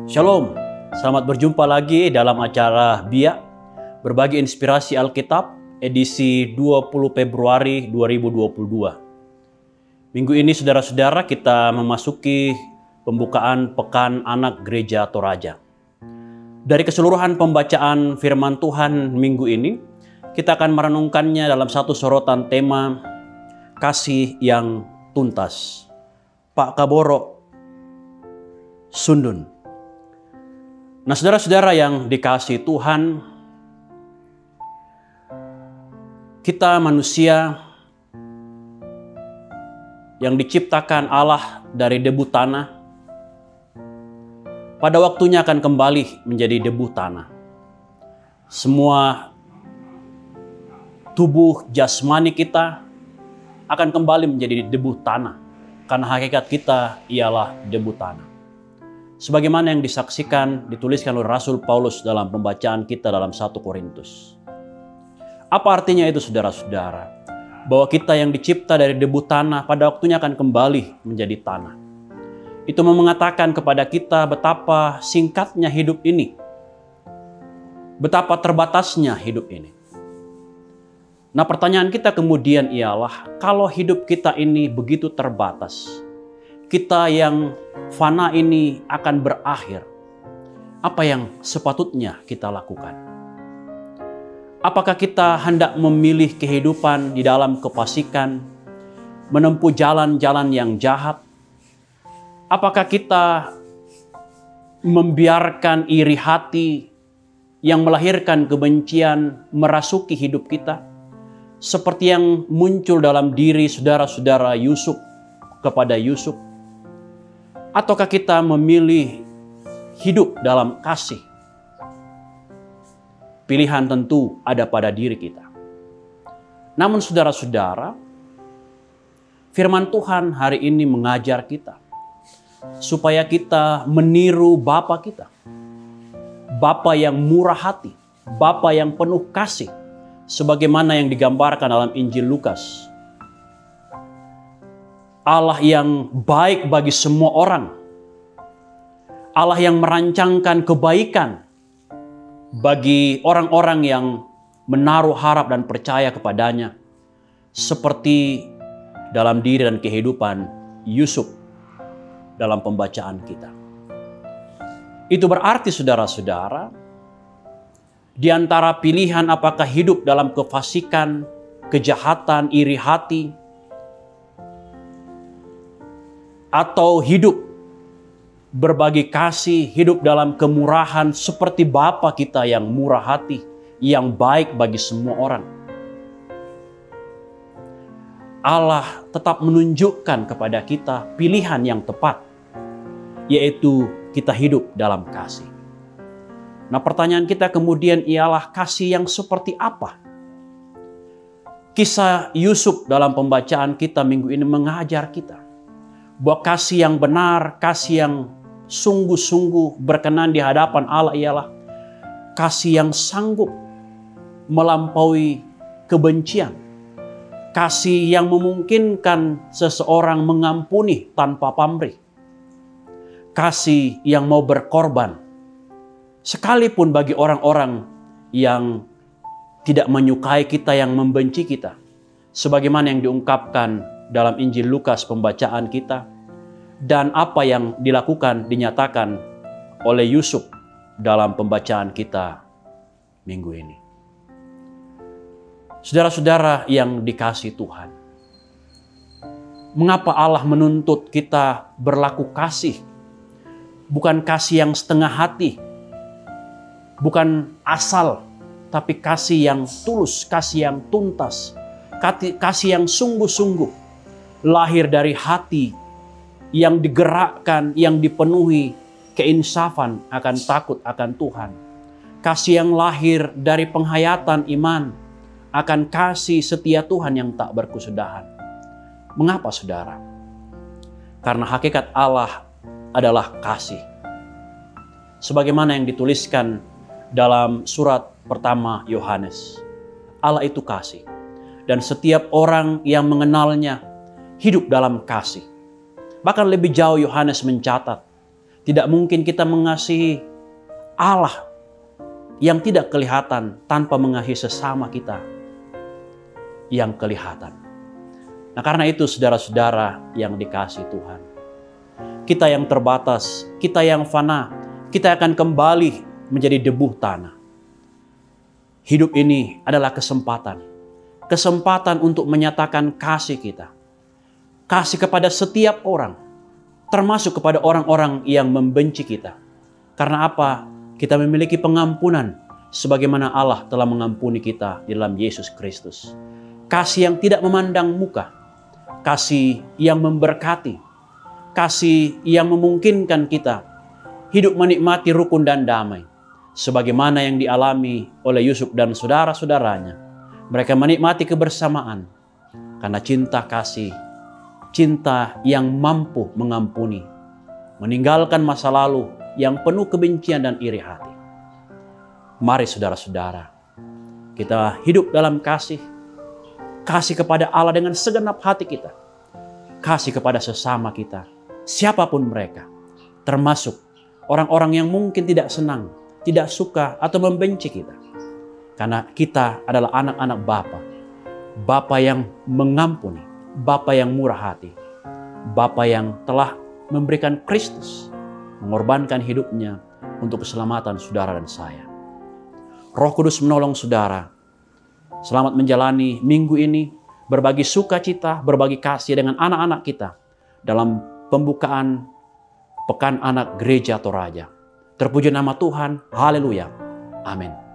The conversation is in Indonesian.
Shalom, selamat berjumpa lagi dalam acara Biak, berbagi inspirasi Alkitab, edisi 20 Februari 2022. Minggu ini saudara-saudara kita memasuki pembukaan Pekan Anak Gereja Toraja. Dari keseluruhan pembacaan firman Tuhan minggu ini, kita akan merenungkannya dalam satu sorotan tema kasih yang tuntas. Pak Kaboro, Sundun. Nah, saudara-saudara yang dikasihi Tuhan, kita manusia yang diciptakan Allah dari debu tanah, pada waktunya akan kembali menjadi debu tanah. Semua tubuh jasmani kita akan kembali menjadi debu tanah, karena hakikat kita ialah debu tanah. Sebagaimana yang disaksikan, dituliskan oleh Rasul Paulus dalam pembacaan kita dalam 1 Korintus. Apa artinya itu saudara-saudara? Bahwa kita yang dicipta dari debu tanah pada waktunya akan kembali menjadi tanah. Itu mengatakan kepada kita betapa singkatnya hidup ini. Betapa terbatasnya hidup ini. Nah, pertanyaan kita kemudian ialah, kalau hidup kita ini begitu terbatas, kita yang fana ini akan berakhir, apa yang sepatutnya kita lakukan? Apakah kita hendak memilih kehidupan di dalam kefasikan, menempuh jalan-jalan yang jahat? Apakah kita membiarkan iri hati yang melahirkan kebencian merasuki hidup kita? Seperti yang muncul dalam diri saudara-saudara Yusuf kepada Yusuf. Ataukah kita memilih hidup dalam kasih? Pilihan tentu ada pada diri kita. Namun saudara-saudara, firman Tuhan hari ini mengajar kita supaya kita meniru Bapa kita. Bapa yang murah hati, Bapa yang penuh kasih, sebagaimana yang digambarkan dalam Injil Lukas. Allah yang baik bagi semua orang. Allah yang merancangkan kebaikan bagi orang-orang yang menaruh harap dan percaya kepadanya. Seperti dalam diri dan kehidupan Yusuf dalam pembacaan kita. Itu berarti saudara-saudara, di antara pilihan apakah hidup dalam kefasikan, kejahatan, iri hati, atau hidup berbagi kasih, hidup dalam kemurahan seperti Bapa kita yang murah hati, yang baik bagi semua orang. Allah tetap menunjukkan kepada kita pilihan yang tepat, yaitu kita hidup dalam kasih. Nah, pertanyaan kita kemudian ialah kasih yang seperti apa? Kisah Yusuf dalam pembacaan kita minggu ini mengajar kita bahwa kasih yang benar, kasih yang sungguh-sungguh berkenan di hadapan Allah ialah kasih yang sanggup melampaui kebencian. Kasih yang memungkinkan seseorang mengampuni tanpa pamrih. Kasih yang mau berkorban, sekalipun bagi orang-orang yang tidak menyukai kita, yang membenci kita. Sebagaimana yang diungkapkan dalam Injil Lukas pembacaan kita, dan apa yang dilakukan, dinyatakan oleh Yusuf dalam pembacaan kita minggu ini. Saudara-saudara yang dikasihi Tuhan, mengapa Allah menuntut kita berlaku kasih? Bukan kasih yang setengah hati, bukan asal, tapi kasih yang tulus, kasih yang tuntas, kasih yang sungguh-sungguh, lahir dari hati yang digerakkan, yang dipenuhi keinsafan akan takut akan Tuhan. Kasih yang lahir dari penghayatan iman akan kasih setia Tuhan yang tak berkesudahan. Mengapa saudara? Karena hakikat Allah adalah kasih. Sebagaimana yang dituliskan dalam surat pertama Yohanes. Allah itu kasih. Dan setiap orang yang mengenalnya hidup dalam kasih. Bahkan lebih jauh Yohanes mencatat, Tidak mungkin kita mengasihi Allah yang tidak kelihatan tanpa mengasihi sesama kita yang kelihatan. Nah, karena itu saudara-saudara yang dikasihi Tuhan, kita yang terbatas, kita yang fana, kita akan kembali menjadi debu tanah. Hidup ini adalah kesempatan. Kesempatan untuk menyatakan kasih kita. Kasih kepada setiap orang, termasuk kepada orang-orang yang membenci kita. Karena apa? Kita memiliki pengampunan sebagaimana Allah telah mengampuni kita di dalam Yesus Kristus. Kasih yang tidak memandang muka, kasih yang memberkati, kasih yang memungkinkan kita hidup menikmati rukun dan damai. Sebagaimana yang dialami oleh Yusuf dan saudara-saudaranya. Mereka menikmati kebersamaan karena cinta kasih, cinta yang mampu mengampuni, meninggalkan masa lalu yang penuh kebencian dan iri hati. Mari saudara-saudara, kita hidup dalam kasih. Kasih kepada Allah dengan segenap hati kita. Kasih kepada sesama kita, siapapun mereka. Termasuk orang-orang yang mungkin tidak senang, tidak suka atau membenci kita. Karena kita adalah anak-anak Bapa. Bapa yang mengampuni, Bapa yang murah hati. Bapa yang telah memberikan Kristus, mengorbankan hidupnya untuk keselamatan saudara dan saya. Roh Kudus menolong saudara. Selamat menjalani minggu ini, berbagi sukacita, berbagi kasih dengan anak-anak kita dalam pembukaan Pekan Anak Gereja Toraja. Terpuji nama Tuhan, haleluya, amin.